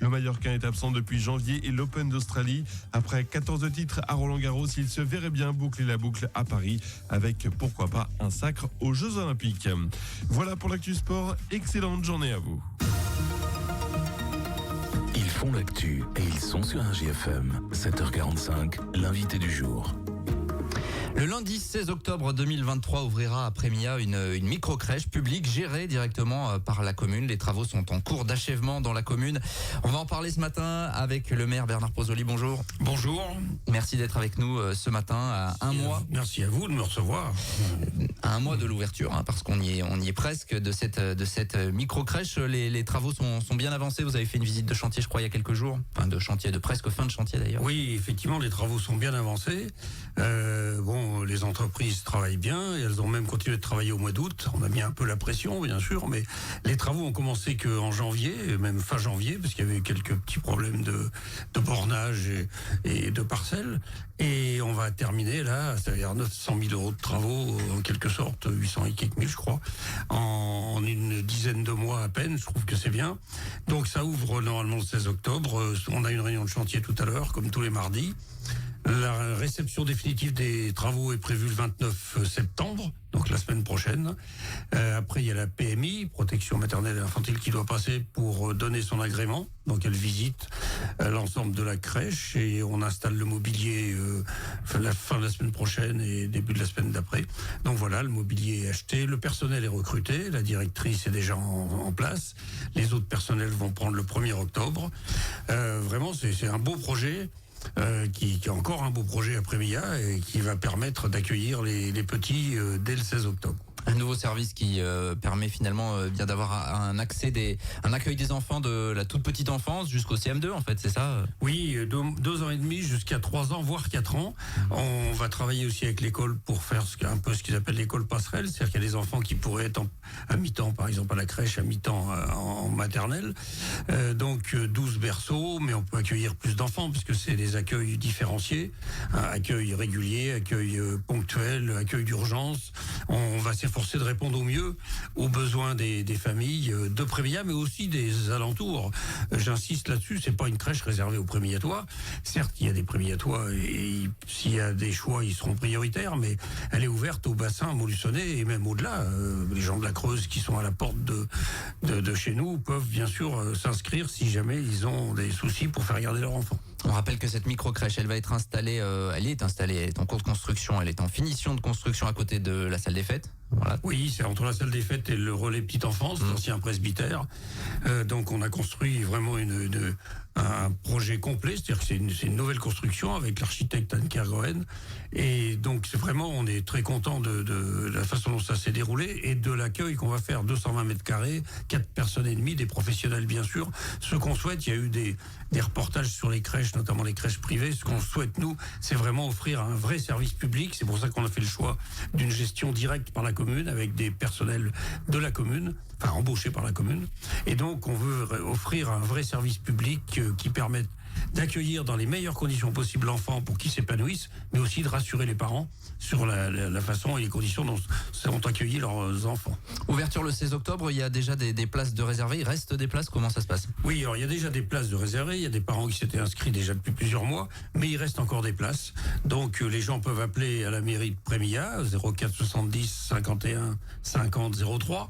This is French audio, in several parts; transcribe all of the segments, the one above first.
Le Mallorcain est absent depuis janvier et l'Open d'Australie. Après 14 titres à Roland-Garros, il se verrait bien boucler la boucle à Paris avec, pourquoi pas, un sacre aux Jeux Olympiques. Voilà pour l'actu sport. Excellente journée à vous. Ils font l'actu et ils sont sur un GFM. 7h45, l'invité du jour. Le lundi 16 octobre 2023 ouvrira à Prémia une micro-crèche publique gérée directement par la commune. Les travaux sont en cours d'achèvement dans la commune. On va en parler ce matin avec le maire Bernard Pozoli. Bonjour. Bonjour. Merci d'être avec nous ce matin à un mois. Merci à vous de me recevoir. À un mois de l'ouverture, parce qu'on y est presque de cette micro-crèche. Les travaux sont bien avancés. Vous avez fait une visite de chantier, je crois, il y a quelques jours. Enfin, de chantier, de presque fin de chantier d'ailleurs. Oui, effectivement, les travaux sont bien avancés. Les entreprises travaillent bien et elles ont même continué de travailler au mois d'août. On a mis un peu la pression, bien sûr, mais les travaux ont commencé qu'en janvier, même fin janvier, parce qu'il y avait quelques petits problèmes de bornage et de parcelles. Et on va terminer là, c'est-à-dire 900 000 euros de travaux, en quelque sorte, 800 et quelques mille, je crois, en une dizaine de mois à peine. Je trouve que c'est bien. Donc ça ouvre normalement le 16 octobre. On a une réunion de chantier tout à l'heure, comme tous les mardis. La réception définitive des travaux est prévue le 29 septembre, donc la semaine prochaine. Après, il y a la PMI, protection maternelle et infantile, qui doit passer pour donner son agrément. Donc, elle visite l'ensemble de la crèche et on installe le mobilier la fin de la semaine prochaine et début de la semaine d'après. Donc voilà, le mobilier est acheté, le personnel est recruté, la directrice est déjà en place. Les autres personnels vont prendre le 1er octobre. Vraiment, c'est un beau projet. Qui est encore un beau projet à Prémia et qui va permettre d'accueillir les petits dès le 16 octobre. Un nouveau service qui permet finalement bien d'avoir un accueil des enfants de la toute petite enfance jusqu'au CM2 en fait, c'est ça? Oui, 2 ans et demi jusqu'à 3 ans, voire 4 ans. On va travailler aussi avec l'école pour faire un peu ce qu'ils appellent l'école passerelle, c'est-à-dire qu'il y a des enfants qui pourraient être à mi-temps, par exemple à la crèche, à mi-temps en maternelle. Donc 12 berceaux, mais on peut accueillir plus d'enfants puisque c'est des accueils différenciés, accueil régulier, accueil ponctuel, accueil d'urgence. On va s'efforcer de répondre au mieux aux besoins des familles de Prémia, mais aussi des alentours. J'insiste là-dessus, c'est pas une crèche réservée aux prémiatois. Certes, il y a des prémiatois et s'il y a des choix, ils seront prioritaires, mais elle est ouverte au bassin montluçonais et même au-delà. Les gens de la Creuse qui sont à la porte de chez nous peuvent bien sûr s'inscrire si jamais ils ont des soucis pour faire garder leur enfant. On rappelle que cette micro-crèche, elle va être installée, elle est en cours de construction, elle est en finition de construction à côté de la salle des fêtes. Voilà. Oui, c'est entre la salle des fêtes et le relais petite enfance, l'ancien presbytère. Donc on a construit vraiment un projet complet, c'est-à-dire que c'est une nouvelle construction avec l'architecte Anne Kergoen. Et donc c'est vraiment, on est très content de la façon dont ça s'est déroulé et de l'accueil qu'on va faire, 220 mètres carrés, 4 personnes et demie, des professionnels bien sûr. Ce qu'on souhaite, il y a eu des reportages sur les crèches, notamment les crèches privées. Ce qu'on souhaite, nous, c'est vraiment offrir un vrai service public. C'est pour ça qu'on a fait le choix d'une gestion directe par la commune, avec des personnels de la commune, enfin embauchés par la commune. Et donc, on veut offrir un vrai service public qui permette d'accueillir dans les meilleures conditions possibles l'enfant pour qu'il s'épanouisse, mais aussi de rassurer les parents sur la façon et les conditions dont seront accueillis leurs enfants. Ouverture le 16 octobre, il y a déjà des places de réservées, il reste des places, comment ça se passe? Oui, alors il y a déjà des places de réservées, il y a des parents qui s'étaient inscrits déjà depuis plusieurs mois, mais il reste encore des places. Donc les gens peuvent appeler à la mairie de Prémia, 04 70 51 50 03,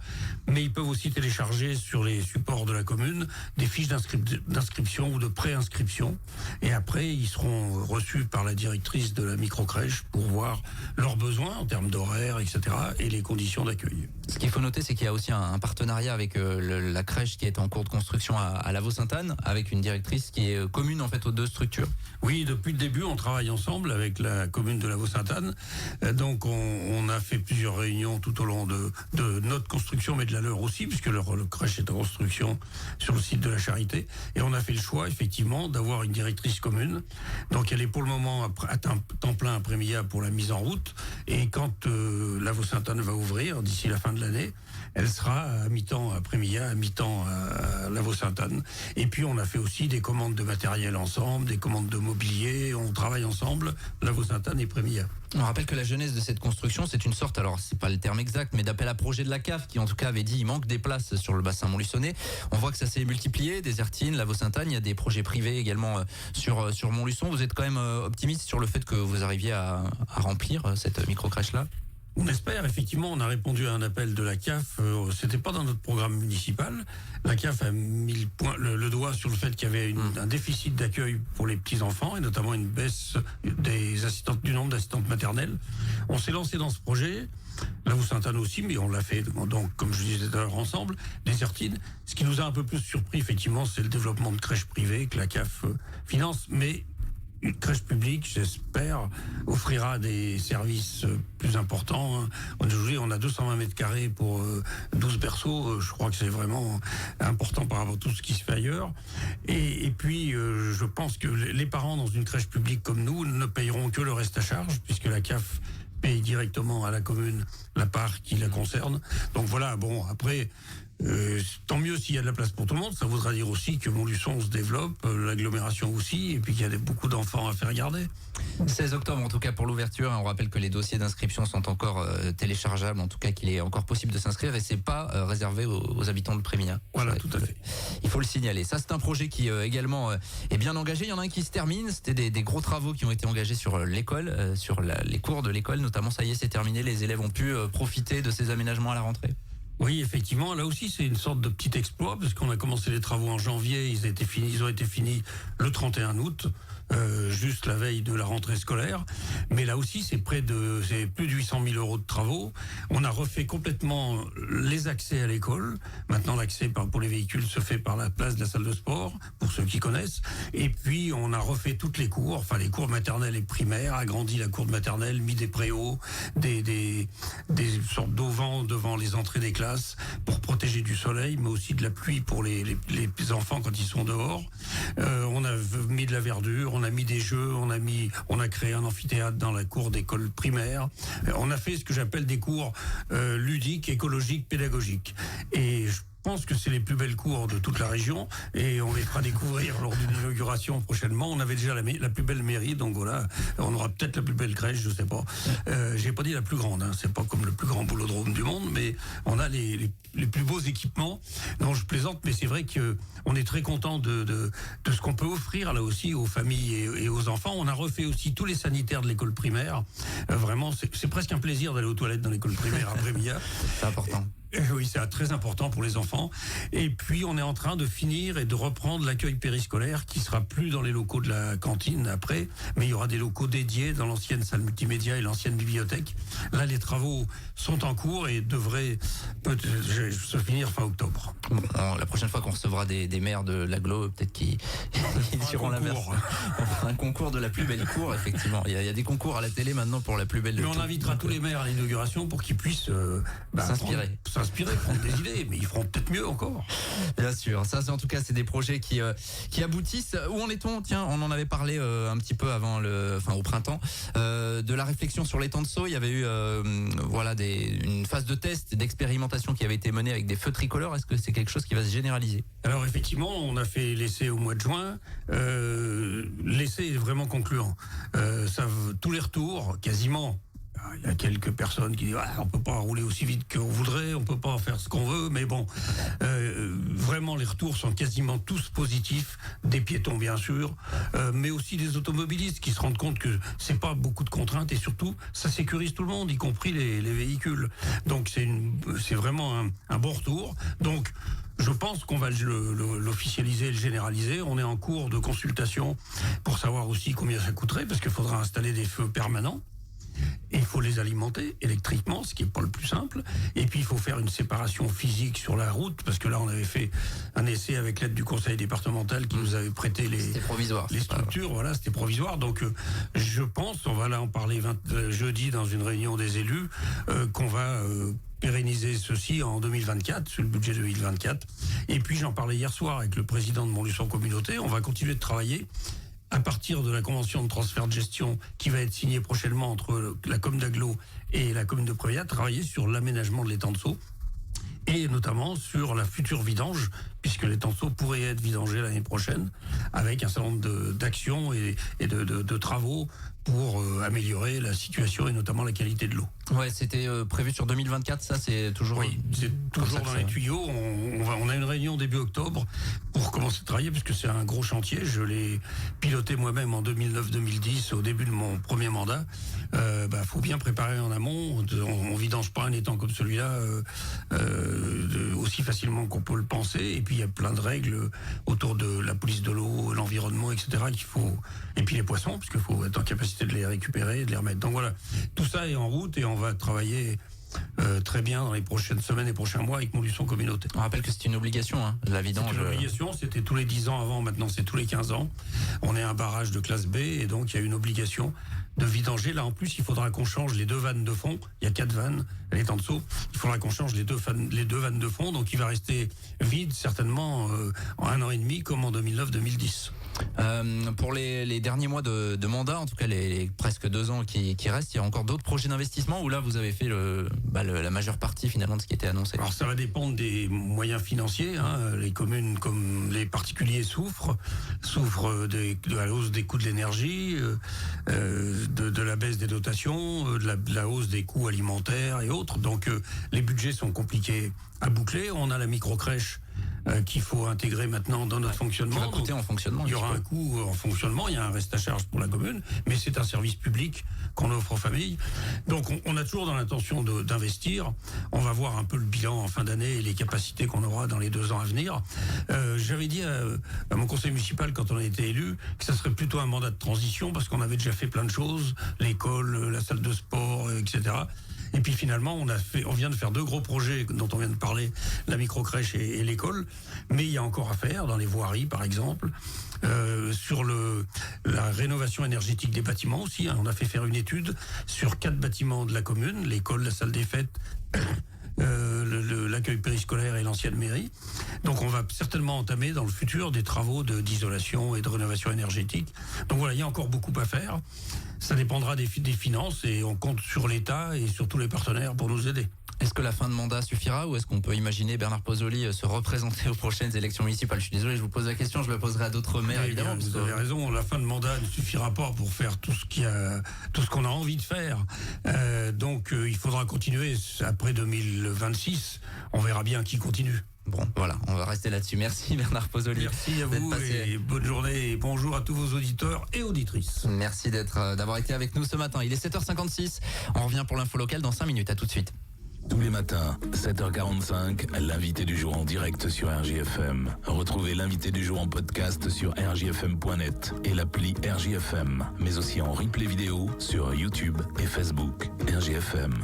mais ils peuvent aussi télécharger sur les supports de la commune des fiches d'inscription ou de préinscription, et après ils seront reçus par la directrice de la microcrèche pour voir leurs besoins en termes d'horaire, etc., et les conditions d'accueil. Ce qu'il faut noter, c'est qu'il y a aussi un partenariat avec la crèche qui est en cours de construction à Lavaux-Sainte-Anne, avec une directrice qui est commune en fait aux deux structures. Oui, depuis le début, on travaille ensemble avec la commune de Lavaux-Sainte-Anne. Donc, on a fait plusieurs réunions tout au long de notre construction, mais de la leur aussi, puisque leur crèche est en construction sur le site de la Charité. Et on a fait le choix, effectivement, d'avoir une directrice commune. Donc elle est pour le moment à temps plein à Prémilla pour la mise en route. Et quand la Vaux-Sainte-Anne va ouvrir d'ici la fin de l'année, elle sera à mi-temps à Prémilla, à mi-temps à la Vaux-Sainte-Anne. Et puis on a fait aussi des commandes de matériel ensemble, des commandes de mobilier. On travaille ensemble, la Vaux-Sainte-Anne et Prémilla. On rappelle que la genèse de cette construction, c'est une sorte, alors c'est pas le terme exact, mais d'appel à projet de la CAF qui en tout cas avait dit il manque des places sur le bassin Montluçonnet. On voit que ça s'est multiplié, Désertines, la Vaux-Sainte-Anne, il y a des projets privés également sur Montluçon. Vous êtes quand même optimiste sur le fait que vous arriviez à remplir cette microcrèche-là? On espère, effectivement, on a répondu à un appel de la CAF, c'était pas dans notre programme municipal. La CAF a mis le doigt sur le fait qu'il y avait un déficit d'accueil pour les petits-enfants et notamment une baisse du nombre d'assistantes maternelles. On s'est lancé dans ce projet, la Vaux-Sainte-Anne aussi, mais on l'a fait, donc, comme je disais tout à l'heure, ensemble, Désertines. Ce qui nous a un peu plus surpris, effectivement, c'est le développement de crèches privées que la CAF finance, mais une crèche publique, j'espère, offrira des services plus importants. Aujourd'hui, on a 220 mètres carrés pour 12 berceaux. Je crois que c'est vraiment important par rapport à tout ce qui se fait ailleurs. Et puis, je pense que les parents dans une crèche publique comme nous ne payeront que le reste à charge, puisque la CAF paye directement à la commune la part qui la concerne. Donc voilà, bon, après... tant mieux s'il y a de la place pour tout le monde. Ça voudra dire aussi que Montluçon se développe, l'agglomération aussi, et puis qu'il y a beaucoup d'enfants à faire garder. 16 octobre en tout cas pour l'ouverture. On rappelle que les dossiers d'inscription sont encore téléchargeables, en tout cas qu'il est encore possible de s'inscrire et c'est pas réservé aux habitants de Prémilla. Voilà, tout à fait. Il faut le signaler. Ça, c'est un projet qui également est bien engagé. Il y en a un qui se termine. C'était des gros travaux qui ont été engagés sur l'école, sur les cours de l'école notamment. Ça y est, c'est terminé. Les élèves ont pu profiter de ces aménagements à la rentrée. Oui, effectivement, là aussi c'est une sorte de petit exploit parce qu'on a commencé les travaux en janvier, ils ont été finis le 31 août, juste la veille de la rentrée scolaire. Mais là aussi c'est plus de 800 000 euros de travaux. On a refait complètement les accès à l'école. Maintenant l'accès pour les véhicules se fait par la place de la salle de sport, pour ceux qui connaissent. Et puis on a refait toutes les cours, enfin les cours maternelles et primaires, agrandi la cour de maternelle, mis des préaux, des sortes d'auvents devant les entrées des classes pour protéger du soleil, mais aussi de la pluie pour les enfants quand ils sont dehors. On a mis de la verdure, on a mis des jeux, on a créé un amphithéâtre dans la cour d'école primaire. On a fait ce que j'appelle des cours ludiques, écologiques, pédagogiques. Et je pense que c'est les plus belles cours de toute la région et on les fera découvrir lors d'une inauguration prochainement. On avait déjà la plus belle mairie, donc voilà, on aura peut-être la plus belle crèche, je sais pas. J'ai pas dit la plus grande, hein, c'est pas comme le plus grand boulodrome du monde, mais on a les plus beaux équipements. Non, je plaisante, mais c'est vrai que on est très content de ce qu'on peut offrir là aussi aux familles et aux enfants. On a refait aussi tous les sanitaires de l'école primaire. Vraiment, c'est presque un plaisir d'aller aux toilettes dans l'école primaire à Prémilla. C'est important. Oui, c'est très important pour les enfants. Et puis, on est en train de finir et de reprendre l'accueil périscolaire qui sera plus dans les locaux de la cantine après, mais il y aura des locaux dédiés dans l'ancienne salle multimédia et l'ancienne bibliothèque. Là, les travaux sont en cours et devraient se finir fin octobre. Bon, la prochaine fois qu'on recevra des maires de l'agglo, peut-être qu'ils diront l'inverse. On fera un concours de la plus belle cour, effectivement. Il y a des concours à la télé maintenant pour la plus belle. Mais on invitera tous les maires à l'inauguration pour qu'ils puissent s'inspirer, prendre des idées, mais ils feront peut-être mieux encore. Bien sûr, ça c'est en tout cas c'est des projets qui aboutissent. Où en est-on? Tiens, on en avait parlé un petit peu au printemps, de la réflexion sur l'étang de Sceaux. Il y avait eu une phase de test, d'expérimentation qui avait été menée avec des feux tricolores. Est-ce que c'est quelque chose qui va se généraliser? Alors effectivement, on a fait l'essai au mois de juin. L'essai est vraiment concluant. Tous les retours, quasiment. Il y a quelques personnes qui disent on peut pas rouler aussi vite qu'on voudrait, on peut pas faire ce qu'on veut, mais bon, vraiment les retours sont quasiment tous positifs, des piétons bien sûr, mais aussi des automobilistes qui se rendent compte que c'est pas beaucoup de contraintes et surtout ça sécurise tout le monde, y compris les véhicules. Donc c'est vraiment un bon retour. Donc je pense qu'on va l'officialiser et le généraliser. On est en cours de consultation pour savoir aussi combien ça coûterait, parce qu'il faudra installer des feux permanents. et il faut les alimenter électriquement, ce qui n'est pas le plus simple. Et puis il faut faire une séparation physique sur la route, parce que là on avait fait un essai avec l'aide du conseil départemental qui nous avait prêté C'était provisoire. les structures. Voilà, c'était provisoire. Donc je pense, on va là en parler jeudi dans une réunion des élus, qu'on va pérenniser ceci en 2024, sur le budget 2024. Et puis j'en parlais hier soir avec le président de Montluçon Communauté. On va continuer de travailler à partir de la convention de transfert de gestion qui va être signée prochainement entre la commune d'Aglo et la commune de Préviat, travailler sur l'aménagement de l'étang de Sceaux et notamment sur la future vidange, puisque l'étang de Sceaux pourrait être vidangé l'année prochaine, avec un certain nombre d'actions et de travaux pour améliorer la situation et notamment la qualité de l'eau. Ouais, c'était prévu sur 2024, ça c'est toujours... Oui, c'est toujours dans les tuyaux. On a une réunion début octobre pour commencer à travailler, puisque c'est un gros chantier. Je l'ai piloté moi-même en 2009-2010, au début de mon premier mandat. Faut bien préparer en amont. On vidange pas un étang comme celui-là aussi facilement qu'on peut le penser. Et puis il y a plein de règles autour de la police de l'eau, l'environnement, etc. qu'il faut. Et puis les poissons, parce qu'il faut être en capacité de les récupérer, de les remettre. Donc voilà, tout ça est en route et on va travailler très bien dans les prochaines semaines et prochains mois avec Montluçon Communauté. On rappelle que c'est une obligation, la vidange. C'est une obligation, c'était tous les 10 ans avant, maintenant c'est tous les 15 ans. On est un barrage de classe B et donc il y a une obligation de vidanger. Là en plus, il faudra qu'on change les 2 vannes de fond. Il y a 4 vannes à l'étang de Sceaux. Il faudra qu'on change les deux vannes de fond, donc il va rester vide certainement en 1 an et demi comme en 2009-2010. Pour les derniers mois de mandat, en tout cas les presque 2 ans qui restent, il y a encore d'autres projets d'investissement où là vous avez fait la majeure partie finalement de ce qui était annoncé. Alors ça va dépendre des moyens financiers. Les communes comme les particuliers souffrent de la hausse des coûts de l'énergie, de la baisse des dotations, de la hausse des coûts alimentaires et autres. Donc les budgets sont compliqués à boucler. On a la microcrèche qu'il faut intégrer maintenant dans notre fonctionnement. Qui va coûter en fonctionnement. Il y aura un coût en fonctionnement, il y a un reste à charge pour la commune, mais c'est un service public qu'on offre aux familles. Donc on a toujours dans l'intention d'investir. On va voir un peu le bilan en fin d'année et les capacités qu'on aura dans les 2 ans à venir. J'avais dit à mon conseil municipal quand on a été élu que ça serait plutôt un mandat de transition parce qu'on avait déjà fait plein de choses, l'école, la salle de sport, etc. Et puis finalement, on vient de faire 2 gros projets dont on vient de parler, la microcrèche et l'école. Mais il y a encore à faire dans les voiries, par exemple, sur la rénovation énergétique des bâtiments aussi. On a fait faire une étude sur 4 bâtiments de la commune, l'école, la salle des fêtes, l'accueil périscolaire et l'ancienne mairie. Donc on va certainement entamer dans le futur des travaux d'isolation et de rénovation énergétique. Donc voilà, il y a encore beaucoup à faire. Ça dépendra des finances et on compte sur l'État et sur tous les partenaires pour nous aider. Est-ce que la fin de mandat suffira ou est-ce qu'on peut imaginer Bernard Pozzoli se représenter aux prochaines élections municipales? Je suis désolé, je vous pose la question, je la poserai à d'autres maires évidemment. Vous avez raison, la fin de mandat ne suffira pas pour faire tout ce qu'on a envie de faire. Donc il faudra continuer après 2026. On verra bien qui continue. Bon, voilà, on va rester là-dessus. Merci Bernard Pozzoli. Merci à vous et bonne journée et bonjour à tous vos auditeurs et auditrices. Merci d'avoir été avec nous ce matin. Il est 7h56. On revient pour l'info locale dans 5 minutes. À tout de suite. Tous les matins, 7h45, l'invité du jour en direct sur RJFM. Retrouvez l'invité du jour en podcast sur rjfm.net et l'appli RJFM, mais aussi en replay vidéo sur YouTube et Facebook. RJFM.